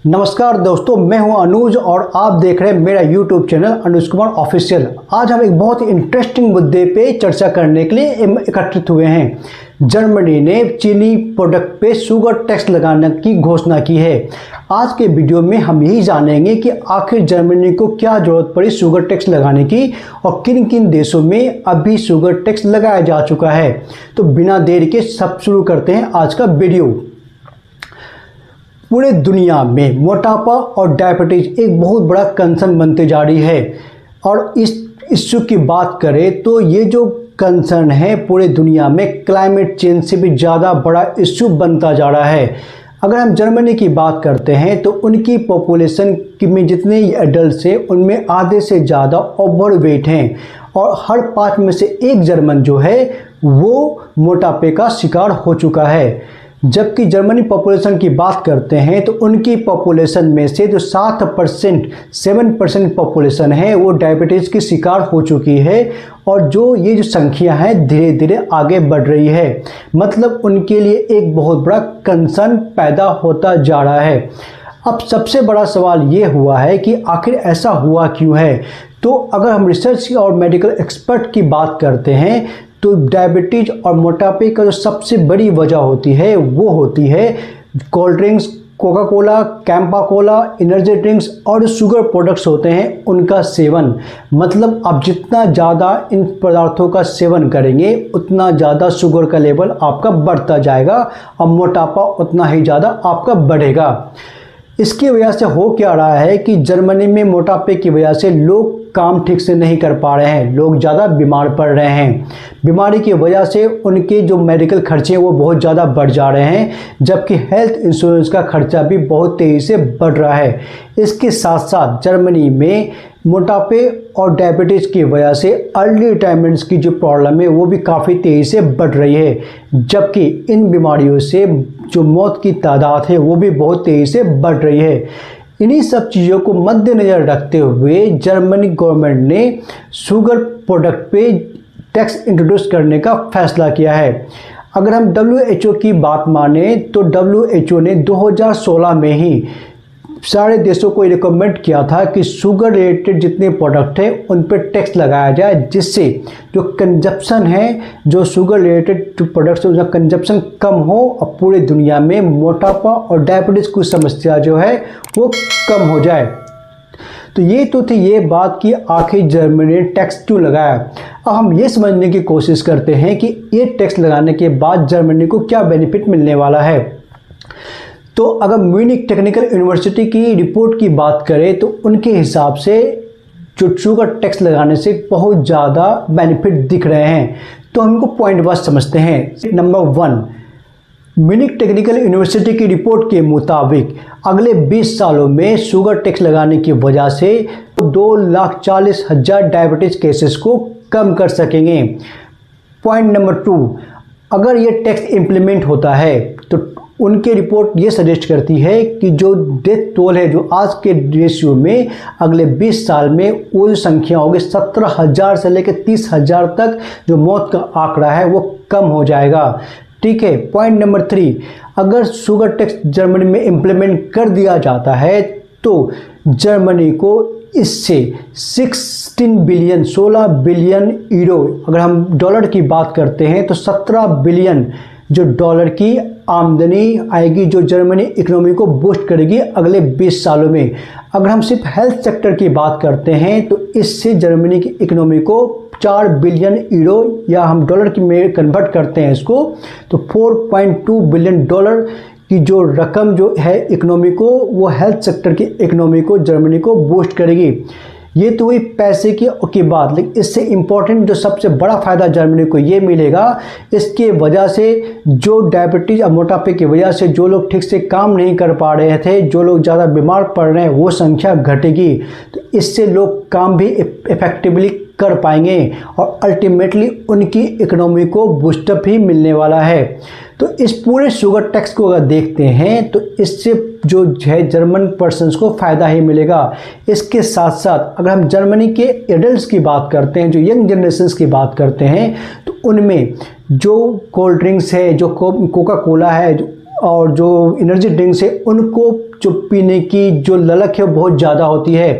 नमस्कार दोस्तों, मैं हूं अनुज और आप देख रहे हैं मेरा YouTube channel Anuj Kumar official. आज हम एक बहुत ही इंटरेस्टिंग मुद्दे पे चर्चा करने के लिए एकत्रित हुए हैं। जर्मनी ने चीनी प्रोडक्ट पे शुगर टैक्स लगाने की घोषणा की है। आज के वीडियो में हम यही जानेंगे कि आखिर जर्मनी को क्या जरूरत पड़ी शुगर टैक्स लगाने की और किन किन देशों में अभी शुगर टैक्स लगाया जा चुका है। तो बिना देर के सब शुरू करते हैं आज का वीडियो। पूरे दुनिया में मोटापा और डायबिटीज एक बहुत बड़ा कंसर्न बनते जा रही है और इस इश्यू की बात करें तो ये जो कंसर्न है पूरे दुनिया में क्लाइमेट चेंज से भी ज़्यादा बड़ा इश्यू बनता जा रहा है। अगर हम जर्मनी की बात करते हैं तो उनकी पॉपुलेशन में जितने एडल्ट हैं उनमें आधे से ज़्यादा ओवरवेट हैं और हर 5 में से एक जर्मन जो है वो मोटापे का शिकार हो चुका है। जबकि जर्मनी पॉपुलेशन की बात करते हैं तो उनकी पॉपुलेशन में से जो 7% पॉपुलेशन है वो डायबिटीज़ की शिकार हो चुकी है और ये जो संख्या है धीरे धीरे आगे बढ़ रही है। मतलब उनके लिए एक बहुत बड़ा कंसर्न पैदा होता जा रहा है। अब सबसे बड़ा सवाल ये हुआ है कि आखिर ऐसा हुआ क्यों है। तो अगर हम रिसर्च और मेडिकल एक्सपर्ट की बात करते हैं तो डायबिटीज और मोटापे का जो सबसे बड़ी वजह होती है वो होती है cold drinks, Coca Cola, Campa Cola, energy drinks और जो शुगर प्रोडक्ट्स होते हैं उनका सेवन। मतलब आप जितना ज़्यादा इन पदार्थों का सेवन करेंगे उतना ज़्यादा शुगर का लेवल आपका बढ़ता जाएगा और मोटापा उतना ही ज़्यादा आपका बढ़ेगा। इसकी वजह से हो क्या रहा है कि जर्मनी में मोटापे की वजह से लोग काम ठीक से नहीं कर पा रहे हैं, लोग ज़्यादा बीमार पड़ रहे हैं। बीमारी की वजह से उनके जो मेडिकल खर्चे हैं वो बहुत ज़्यादा बढ़ जा रहे हैं, जबकि हेल्थ इंश्योरेंस का खर्चा भी बहुत तेज़ी से बढ़ रहा है। इसके साथ साथ जर्मनी में मोटापे और डायबिटीज़ की वजह से अर्ली रिटायरमेंट्स की जो प्रॉब्लम है वो भी काफ़ी तेज़ी से बढ़ रही है, जबकि इन बीमारियों से जो मौत की तादाद है वो भी बहुत तेज़ी से बढ़ रही है। इन्हीं सब चीज़ों को मद्देनज़र रखते हुए जर्मनी गवर्नमेंट ने शुगर प्रोडक्ट पे टैक्स इंट्रोड्यूस करने का फैसला किया है। अगर हम WHO की बात माने तो WHO ने 2016 में ही सारे देशों को रिकमेंड किया था कि शुगर रिलेटेड जितने प्रोडक्ट हैं उन पर टैक्स लगाया जाए, जिससे जो कंजप्शन है, जो शुगर रिलेटेड प्रोडक्ट्स उसका कंजप्शन कम हो और पूरे दुनिया में मोटापा और डायबिटीज़ की समस्या जो है वो कम हो जाए। तो ये तो थी ये बात कि आखिर जर्मनी ने टैक्स क्यों लगाया। अब हम ये समझने की कोशिश करते हैं कि ये टैक्स लगाने के बाद जर्मनी को क्या बेनिफिट मिलने वाला है। तो अगर म्यूनिक टेक्निकल यूनिवर्सिटी की रिपोर्ट की बात करें तो उनके हिसाब से जो शुगर टैक्स लगाने से बहुत ज़्यादा बेनिफिट दिख रहे हैं। तो हम इनको पॉइंट वाइज समझते हैं। नंबर 1, म्यूनिक टेक्निकल यूनिवर्सिटी की रिपोर्ट के मुताबिक अगले 20 सालों में शुगर टैक्स लगाने की वजह से 2,40,000 डायबिटीज़ केसेस को कम कर सकेंगे। पॉइंट नंबर 2, अगर ये टैक्स इम्प्लीमेंट होता है तो उनकी रिपोर्ट ये सजेस्ट करती है कि जो डेथ टोल है जो आज के रेशियो में अगले 20 साल में वो जो संख्या होगी 17,000 से लेकर 30,000 तक जो मौत का आंकड़ा है वो कम हो जाएगा। ठीक है। पॉइंट नंबर 3, अगर शुगर टैक्स जर्मनी में इम्प्लीमेंट कर दिया जाता है तो जर्मनी को इससे 16 बिलियन यूरो, अगर हम डॉलर की बात करते हैं तो 17 बिलियन जो डॉलर की आमदनी आएगी, जो जर्मनी इकोनॉमी को बूस्ट करेगी अगले 20 सालों में। अगर हम सिर्फ हेल्थ सेक्टर की बात करते हैं तो इससे जर्मनी की इकोनॉमी को 4 बिलियन यूरो, या हम डॉलर में कन्वर्ट करते हैं इसको तो 4.2 बिलियन डॉलर की जो रकम जो है इकोनॉमी को, वो हेल्थ सेक्टर की इकोनॉमी को जर्मनी को बूस्ट करेगी। ये तो हुई पैसे की बात, लेकिन इससे इम्पोर्टेंट जो सबसे बड़ा फ़ायदा जर्मनी को ये मिलेगा, इसके वजह से जो डायबिटीज़ और मोटापे की वजह से जो लोग ठीक से काम नहीं कर पा रहे थे, जो लोग ज़्यादा बीमार पड़ रहे हैं, वो संख्या घटेगी। तो इससे लोग काम भी इफेक्टिवली कर पाएंगे और अल्टीमेटली उनकी इकोनॉमी को बूस्टअप ही मिलने वाला है। तो इस पूरे शुगर टैक्स को अगर देखते हैं तो इससे जो है जर्मन पर्सन्स को फ़ायदा ही मिलेगा। इसके साथ साथ अगर हम जर्मनी के एडल्ट्स की बात करते हैं, जो यंग जनरेशन्स की बात करते हैं, तो उनमें जो कोल्ड ड्रिंक्स है, जो कोका कोला है, और जो एनर्जी ड्रिंक्स है उनको जो पीने की जो ललक है बहुत ज़्यादा होती है।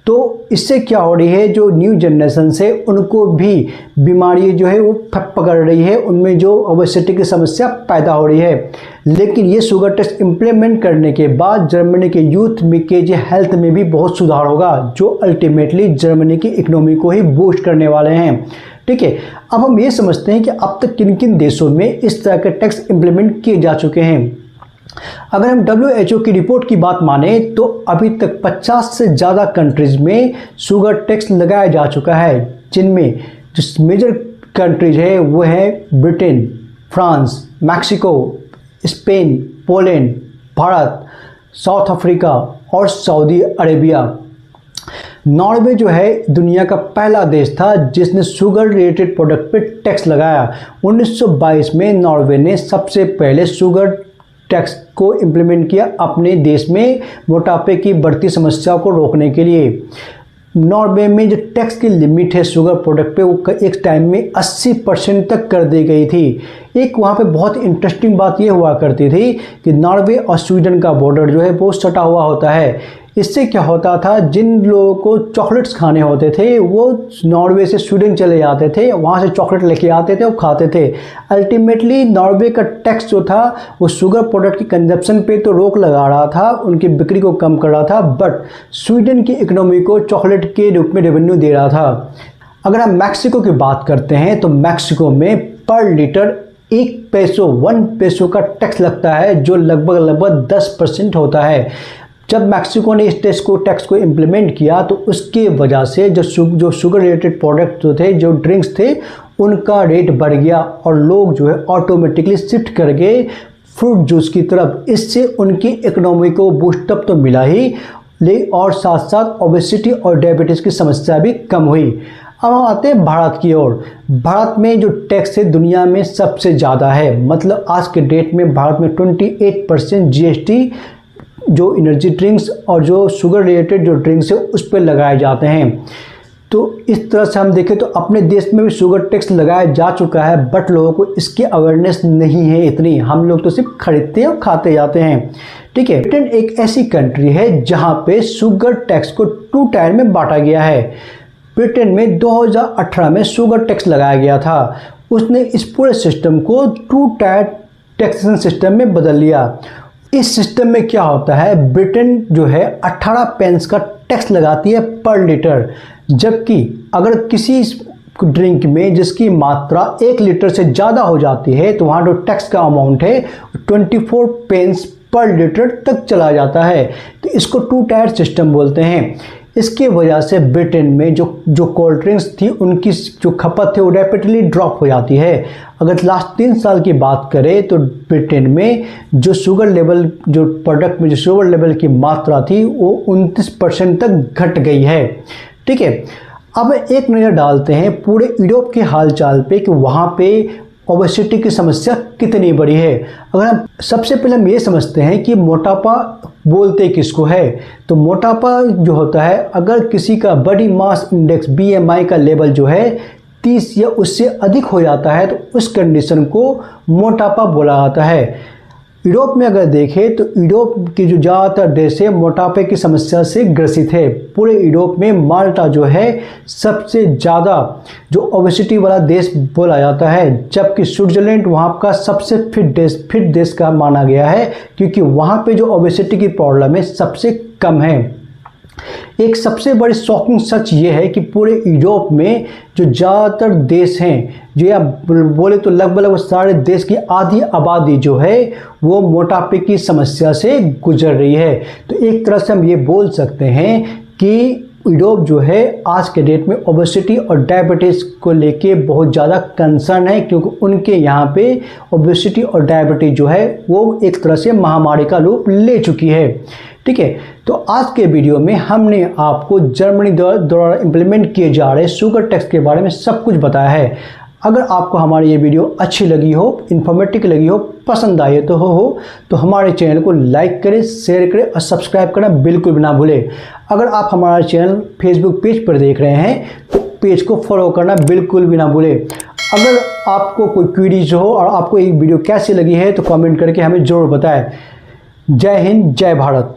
तो इससे क्या हो रही है, जो न्यू जनरेशन से उनको भी बीमारी जो है वो पकड़ रही है, उनमें जो ओबेसिटी की समस्या पैदा हो रही है। लेकिन ये शुगर टेस्ट इम्प्लीमेंट करने के बाद जर्मनी के यूथ में के जो हेल्थ में भी बहुत सुधार होगा, जो अल्टीमेटली जर्मनी की इकोनॉमी को ही बूस्ट करने वाले हैं। ठीक है, अब हम ये समझते हैं कि अब तक किन किन देशों में इस तरह के टैक्स इम्प्लीमेंट किए जा चुके हैं। अगर हम WHO की रिपोर्ट की बात माने तो अभी तक 50 से ज़्यादा कंट्रीज़ में शुगर टैक्स लगाया जा चुका है, जिनमें जो मेजर कंट्रीज है वो है Britain, France, Mexico, Spain, Poland, Bharat, south Africa और सऊदी अरेबिया। नॉर्वे जो है दुनिया का पहला देश था जिसने शुगर रिलेटेड प्रोडक्ट पे टैक्स लगाया। 1922 में नॉर्वे ने सबसे पहले शुगर टैक्स को इम्प्लीमेंट किया अपने देश में मोटापे की बढ़ती समस्या को रोकने के लिए। नॉर्वे में जो टैक्स की लिमिट है शुगर प्रोडक्ट पे वो एक टाइम में 80% तक कर दी गई थी। एक वहाँ पे बहुत इंटरेस्टिंग बात ये हुआ करती थी कि नॉर्वे और स्वीडन का बॉर्डर जो है वो सटा हुआ होता है। इससे क्या होता था, जिन लोगों को चॉकलेट्स खाने होते थे वो नॉर्वे से स्वीडन चले जाते थे, वहाँ से चॉकलेट लेके आते थे और खाते थे। अल्टीमेटली नॉर्वे का टैक्स जो था वो शुगर प्रोडक्ट की कंजप्शन पे तो रोक लगा रहा था, उनकी बिक्री को कम कर रहा था, बट स्वीडन की इकोनॉमी को चॉकलेट के रूप में रेवेन्यू दे रहा था। अगर हम मैक्सिको की बात करते हैं तो मैक्सिको में पर लीटर 1 पैसों का टैक्स लगता है, जो लगभग 10% होता है। जब मैक्सिको ने इस टैक्स को इम्प्लीमेंट किया तो उसके वजह से जो शुगर रिलेटेड प्रोडक्ट जो थे, जो ड्रिंक्स थे, उनका रेट बढ़ गया और लोग जो है ऑटोमेटिकली शिफ्ट कर गए फ्रूट जूस की तरफ। इससे उनकी इकोनॉमी को बूस्टअप तो मिला ही, और साथ साथ ओबेसिटी और डायबिटीज़ की समस्या भी कम हुई। अब हम आते हैं भारत की ओर। भारत में जो टैक्स है दुनिया में सबसे ज़्यादा है, मतलब आज के डेट में भारत में 28% GST जो एनर्जी ड्रिंक्स और जो शुगर रिलेटेड जो ड्रिंक्स है उस पर लगाए जाते हैं। तो इस तरह से हम देखें तो अपने देश में भी शुगर टैक्स लगाया जा चुका है, बट लोगों को इसकी अवेयरनेस नहीं है इतनी। हम लोग तो सिर्फ खरीदते हैं और खाते जाते हैं। ठीक है, ब्रिटेन एक ऐसी कंट्री है जहां पे शुगर टैक्स को 2 टायर में बांटा गया है। ब्रिटेन में 2018 में शुगर टैक्स लगाया गया था। उसने इस पूरे सिस्टम को 2 टायर टैक्सेशन सिस्टम में बदल लिया। इस सिस्टम में क्या होता है, ब्रिटेन जो है 18 पेंस का टैक्स लगाती है पर लीटर, जबकि अगर किसी ड्रिंक में जिसकी मात्रा 1 लीटर से ज़्यादा हो जाती है तो वहाँ जो टैक्स का अमाउंट है 24 पेंस पर लीटर तक चला जाता है। तो इसको 2 टायर सिस्टम बोलते हैं। इसके वजह से ब्रिटेन में जो कोल्ड ड्रिंक्स थी उनकी जो खपत है वो रैपिडली ड्रॉप हो जाती है। अगर लास्ट 3 साल की बात करें तो ब्रिटेन में जो शुगर लेवल, जो प्रोडक्ट में जो शुगर लेवल की मात्रा थी वो 29% तक घट गई है। ठीक है, अब एक नज़र डालते हैं पूरे यूरोप के हालचाल पे कि वहाँ पे ओबेसिटी की समस्या कितनी बड़ी है। अगर हम सबसे पहले हम ये समझते हैं कि मोटापा बोलते किसको है, तो मोटापा जो होता है, अगर किसी का बॉडी मास इंडेक्स BMI का लेवल जो है 30 या उससे अधिक हो जाता है तो उस कंडीशन को मोटापा बोला जाता है। यूरोप में अगर देखें तो यूरोप की जो ज़्यादातर देश है मोटापे की समस्या से ग्रसित है। पूरे यूरोप में माल्टा जो है सबसे ज़्यादा जो ओबेसिटी वाला देश बोला जाता है, जबकि स्विट्ज़रलैंड वहाँ का सबसे फिट देश का माना गया है, क्योंकि वहाँ पे जो ओबेसिटी की प्रॉब्लम है सबसे कम है। एक सबसे बड़ी शॉकिंग सच ये है कि पूरे यूरोप में जो ज़्यादातर देश हैं, जो या बोले तो लगभग सारे देश की आधी आबादी जो है वो मोटापे की समस्या से गुजर रही है। तो एक तरह से हम ये बोल सकते हैं कि यूरोप जो है आज के डेट में ओबेसिटी और डायबिटीज़ को लेके बहुत ज़्यादा कंसर्न है, क्योंकि उनके यहाँ पे ओबेसिटी और डायबिटीज़ जो है वो एक तरह से महामारी का रूप ले चुकी है। ठीक है, तो आज के वीडियो में हमने आपको जर्मनी द्वारा इम्प्लीमेंट किए जा रहे शुगर टैक्स के बारे में सब कुछ बताया है। अगर आपको हमारी ये वीडियो अच्छी लगी हो, इन्फॉर्मेटिव लगी हो, पसंद आई तो हमारे चैनल को लाइक करें, शेयर करें और सब्सक्राइब करना बिल्कुल भी ना भूलें। अगर आप हमारा चैनल फेसबुक पेज पर देख रहे हैं तो पेज को फॉलो करना बिल्कुल भी ना भूलें। अगर आपको कोई क्वेरीज हो और आपको ये वीडियो कैसी लगी है तो कमेंट करके हमें ज़रूर बताएं। जय हिंद, जय भारत।